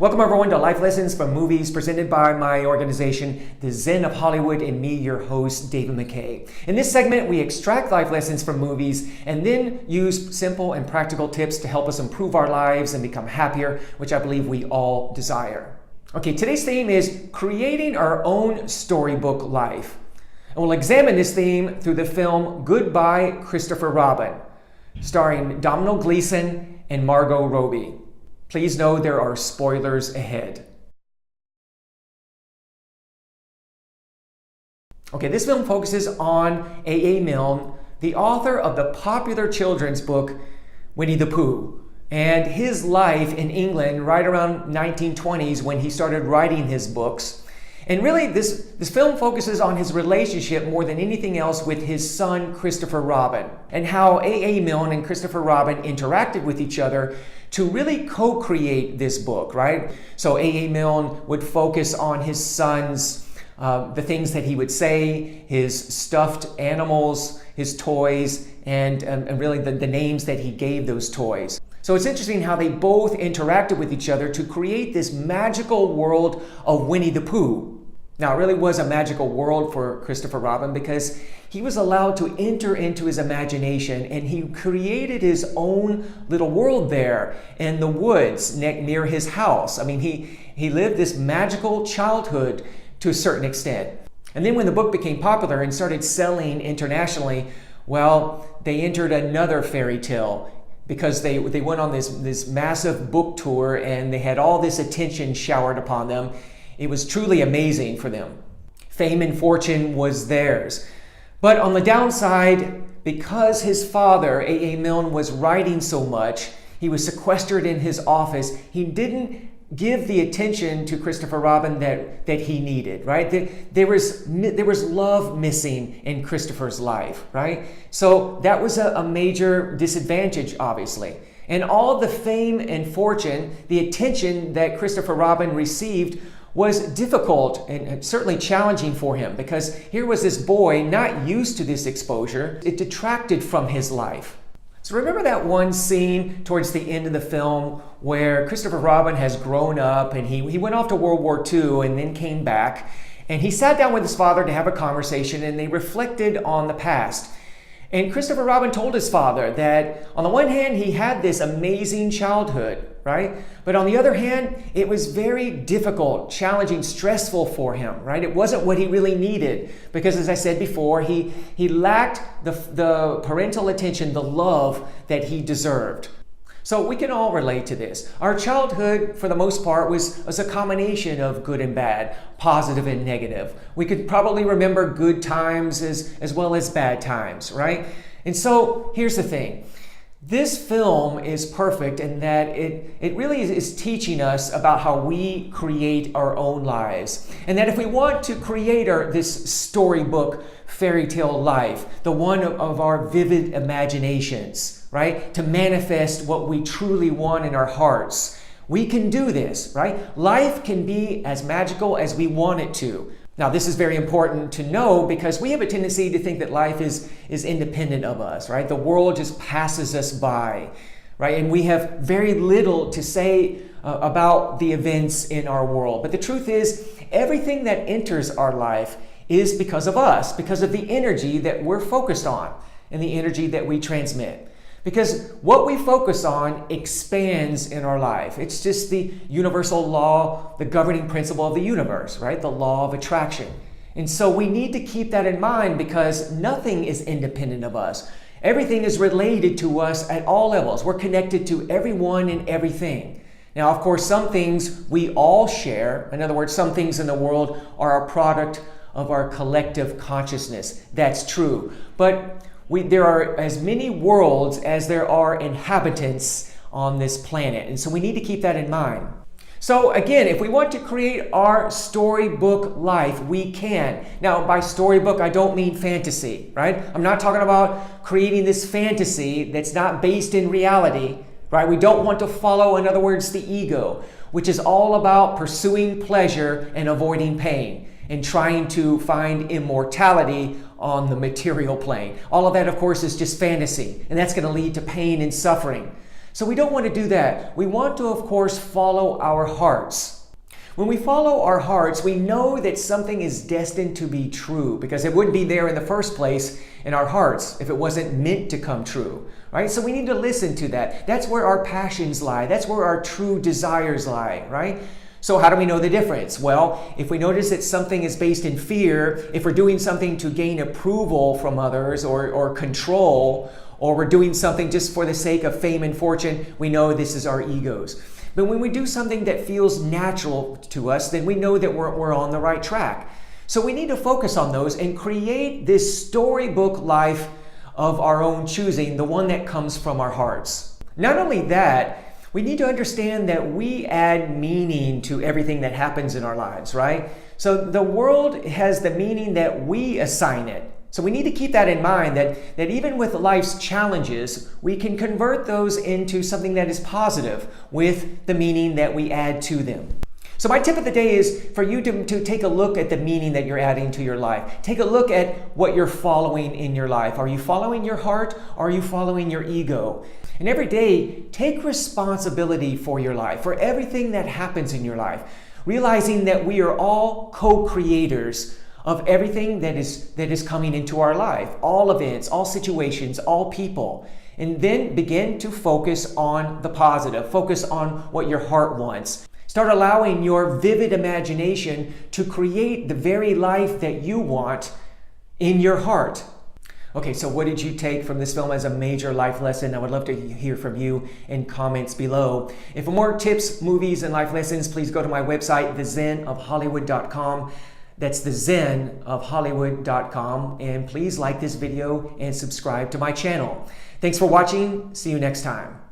Welcome everyone to Life Lessons from Movies presented by my organization, the Zen of Hollywood, and me, your host, David McKay. In this segment, we extract life lessons from movies and then use simple and practical tips to help us improve our lives and become happier, which I believe we all desire. Okay, today's theme is creating our own storybook life. And we'll examine this theme through the film Goodbye, Christopher Robin, starring Domhnall Gleeson and Margot Robbie. Please know there are spoilers ahead. Okay, this film focuses on A.A. Milne, the author of the popular children's book Winnie the Pooh, and his life in England right around 1920s when he started writing his books. And really, this film focuses on his relationship more than anything else with his son, Christopher Robin, and how A.A. Milne and Christopher Robin interacted with each other to really co-create this book, right? So A.A. Milne would focus on his son's, the things that he would say, his stuffed animals, his toys, and really the names that he gave those toys. So it's interesting how they both interacted with each other to create this magical world of Winnie the Pooh. Now, it really was a magical world for Christopher Robin because he was allowed to enter into his imagination and he created his own little world there in the woods near his house. I mean, he lived this magical childhood to a certain extent. And then when the book became popular and started selling internationally, well, they entered another fairy tale because they went on this massive book tour and they had all this attention showered upon them. It was truly amazing for them. Fame and fortune was theirs. But on the downside, because his father, A.A. Milne, was writing so much, he was sequestered in his office, he didn't give the attention to Christopher Robin that he needed, right? There was love missing in Christopher's life, right? So that was a major disadvantage, obviously. And all the fame and fortune, the attention that Christopher Robin received was difficult and certainly challenging for him because here was this boy not used to this exposure. It detracted from his life. So remember that one scene towards the end of the film where Christopher Robin has grown up and he went off to World War II and then came back and he sat down with his father to have a conversation and they reflected on the past. And Christopher Robin told his father that on the one hand, he had this amazing childhood, right? But on the other hand, it was very difficult, challenging, stressful for him, right? It wasn't what he really needed because as I said before, he lacked the parental attention, the love that he deserved. So we can all relate to this. Our childhood, for the most part, was a combination of good and bad, positive and negative. We could probably remember good times as well as bad times, right? And so here's the thing. This film is perfect in that it really is teaching us about how we create our own lives. And that if we want to create this storybook fairy tale life, the one of our vivid imaginations, right? To manifest what we truly want in our hearts. We can do this, right? Life can be as magical as we want it to. Now, this is very important to know because we have a tendency to think that life is independent of us, right? The world just passes us by, right? And we have very little to say about the events in our world. But the truth is, everything that enters our life is because of us, because of the energy that we're focused on and the energy that we transmit. Because what we focus on expands in our life. It's just the universal law, the governing principle of the universe, right? The law of attraction. And so we need to keep that in mind because nothing is independent of us. Everything is related to us at all levels. We're connected to everyone and everything. Now, of course, some things we all share. In other words, some things in the world are a product of our collective consciousness. That's true. But there are as many worlds as there are inhabitants on this planet. And so we need to keep that in mind. So again, if we want to create our storybook life, we can. Now, by storybook, I don't mean fantasy, right? I'm not talking about creating this fantasy that's not based in reality, right? We don't want to follow, in other words, the ego, which is all about pursuing pleasure and avoiding pain and trying to find immortality on the material plane. All of that, of course, is just fantasy, and that's going to lead to pain and suffering. So we don't want to do that. We want to, of course, follow our hearts. When we follow our hearts, we know that something is destined to be true because it wouldn't be there in the first place in our hearts if it wasn't meant to come true, right? So we need to listen to that. That's where our passions lie. That's where our true desires lie, right? So how do we know the difference? Well, if we notice that something is based in fear, if we're doing something to gain approval from others or control, or we're doing something just for the sake of fame and fortune, we know this is our egos. But when we do something that feels natural to us, then we know that we're on the right track. So we need to focus on those and create this storybook life of our own choosing, the one that comes from our hearts. Not only that, we need to understand that we add meaning to everything that happens in our lives, right? So the world has the meaning that we assign it. So we need to keep that in mind, that even with life's challenges, we can convert those into something that is positive with the meaning that we add to them. So my tip of the day is for you to take a look at the meaning that you're adding to your life. Take a look at what you're following in your life. Are you following your heart or are you following your ego? And every day, take responsibility for your life, for everything that happens in your life, realizing that we are all co-creators of everything that is coming into our life, all events, all situations, all people. And then begin to focus on the positive, focus on what your heart wants. Start allowing your vivid imagination to create the very life that you want in your heart. Okay, so what did you take from this film as a major life lesson? I would love to hear from you in comments below. And for more tips, movies, and life lessons, please go to my website, thezenofhollywood.com. That's thezenofhollywood.com. And please like this video and subscribe to my channel. Thanks for watching. See you next time.